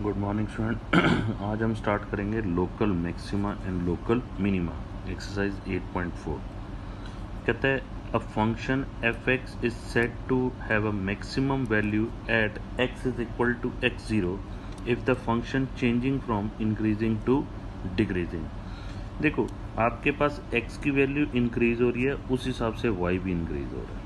Good morning student. आज हम start करेंगे local maxima and local minima exercise 8.4। कहते हैं a function f x is said to have a maximum value at x is equal to x zero if the function changing from increasing to decreasing. देखो, आपके पास x की value increase हो रही है, उस हिसाब से y भी इंक्रीज हो रहा है।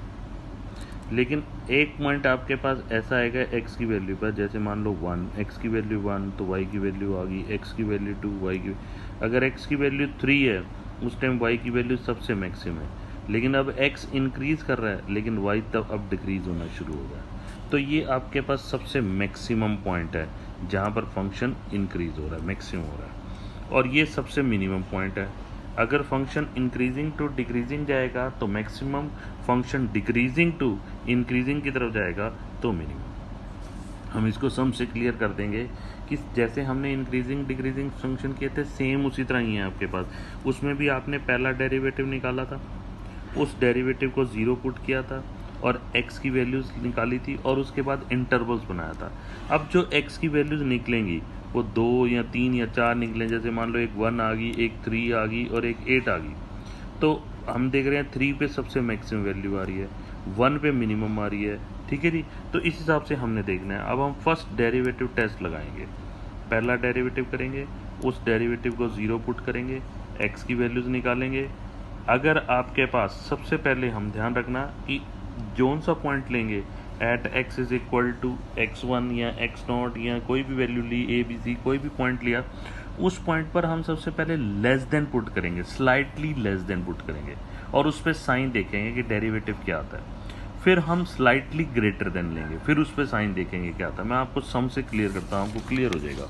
लेकिन एक पॉइंट आपके पास ऐसा आएगा x की वैल्यू पर, जैसे मान लो 1, x की वैल्यू 1 तो y की वैल्यू आ गई, x की वैल्यू 2, y की, अगर x की वैल्यू 3 है उस टाइम y की वैल्यू सबसे मैक्सिमम है। लेकिन अब x इंक्रीज कर रहा है लेकिन y तब अब डिक्रीज होना शुरू हो गया। तो ये आपके पास सबसे मैक्सिमम पॉइंट है जहाँ पर फंक्शन इंक्रीज हो रहा है, मैक्सिमम हो रहा है, और ये सबसे मिनिमम पॉइंट है। अगर फंक्शन इंक्रीजिंग टू डिक्रीजिंग जाएगा तो maximum, function decreasing to increasing की तरफ जाएगा तो मिनिमम। हम इसको सम से क्लियर कर देंगे कि जैसे हमने इंक्रीजिंग डिक्रीजिंग फंक्शन किए थे सेम उसी तरह ही है आपके पास। उसमें भी आपने पहला डेरिवेटिव निकाला था, उस डेरिवेटिव को ज़ीरो पुट किया था और x की वैल्यूज़ निकाली थी और उसके बाद इंटरवल्स बनाया था। अब जो x की वैल्यूज़ निकलेंगी वो 2 या 3 या 4 निकलें, जैसे मान लो एक 1 आ गई, एक 3 आ गई और एक 8 आ गई, तो हम देख रहे हैं 3 पे सबसे मैक्सिमम वैल्यू आ रही है, 1 पे मिनिमम आ रही है। ठीक है जी, तो इस हिसाब से हमने देखना है। अब हम फर्स्ट डेरिवेटिव टेस्ट लगाएंगे, पहला डेरिवेटिव करेंगे, उस डेरिवेटिव को ज़ीरो पुट करेंगे, x की वैल्यूज़ निकालेंगे। अगर आपके पास, सबसे पहले हम ध्यान रखना कि जोन सा पॉइंट लेंगे at x is equal to x1 या x0 या कोई भी value Lee, A B C कोई भी पॉइंट लिया, उस पॉइंट पर हम सबसे पहले लेस देन पुट करेंगे, स्लाइटली लेस देन पुट करेंगे और उस पर साइन देखेंगे कि डेरिवेटिव क्या आता है। फिर हम स्लाइटली ग्रेटर देन लेंगे, फिर उस पर साइन देखेंगे क्या आता है। मैं आपको सम से क्लियर करता हूँ, आपको क्लियर हो जाएगा।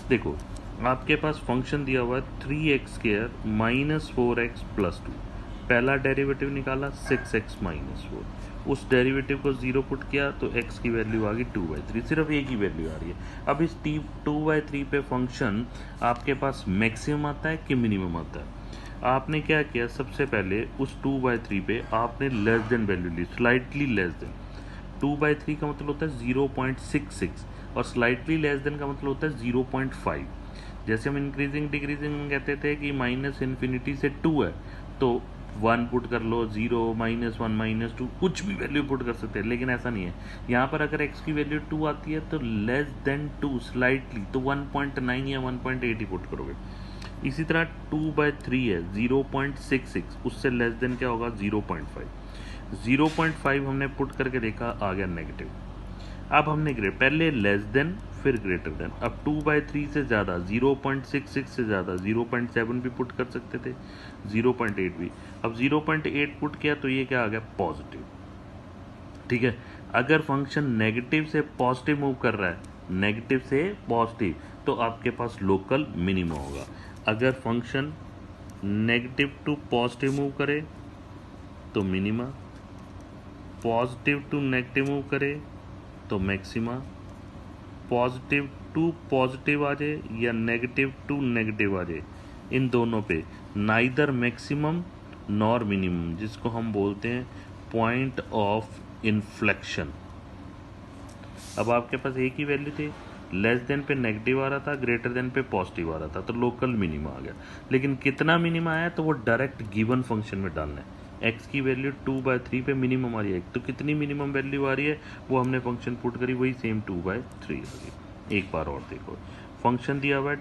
देखो, आपके पास फंक्शन दिया हुआ है 3x² माइनस 4x प्लस 2। पहला डेरिवेटिव निकाला 6x माइनस 4, उस डेरिवेटिव को ज़ीरो पुट किया तो x की वैल्यू आ गई 2/3, सिर्फ एक ही वैल्यू आ रही है। अब इस 2/3 पे फंक्शन आपके पास मैक्सिमम आता है कि मिनिमम आता है। आपने क्या किया, सबसे पहले उस 2/3 पे आपने लेस देन वैल्यू ली, स्लाइटली लेस देन। 2/3 का मतलब होता है 0.66 और स्लाइटली लेस देन का मतलब होता है 0.5। जैसे हम इंक्रीजिंग डिक्रीजिंग कहते थे कि माइनस इन्फिनिटी से 2 है तो 1 पुट कर लो, 0, -1, -2, कुछ भी वैल्यू पुट कर सकते हैं, लेकिन ऐसा नहीं है। यहाँ पर अगर x की वैल्यू 2 आती है तो लेस देन 2 स्लाइटली तो 1.9 या 1.8 ही पुट करोगे। इसी तरह 2/3 है 0.66, उससे लेस देन क्या होगा 0.5। 0.5 हमने पुट करके देखा, आ गया नेगेटिव। अब हमने पहले लेस देन फिर ग्रेटर देन। अब 2/3 से ज़्यादा, 0.66 से ज़्यादा 0.7 भी पुट कर सकते थे, 0.8 भी। अब 0.8 पुट किया तो ये क्या आ गया, पॉजिटिव। ठीक है, अगर फंक्शन नेगेटिव से पॉजिटिव मूव कर रहा है, नेगेटिव से पॉजिटिव, तो आपके पास लोकल मिनिमम होगा। अगर function negative to positive move करे तो minima, positive to negative move करे तो मैक्सिमा, पॉजिटिव टू पॉजिटिव आ जाए या नेगेटिव टू नेगेटिव आ जाए, इन दोनों पे नाइदर मैक्सिमम नॉर मिनिमम, जिसको हम बोलते हैं पॉइंट ऑफ इन्फ्लेक्शन। अब आपके पास एक ही वैल्यू थी, लेस देन पे नेगेटिव आ रहा था, ग्रेटर देन पे पॉजिटिव आ रहा था, तो लोकल मिनिमा आ गया। लेकिन कितना मिनिमा आया तो वो डायरेक्ट गिवन फंक्शन में डालना है। x की वैल्यू 2/3 पे मिनिमम आ रही है, तो कितनी मिनिमम वैल्यू आ रही है वो हमने फंक्शन पुट करी, वही सेम 2/3 आ गई। एक बार और देखो, फंक्शन दिया हुआ है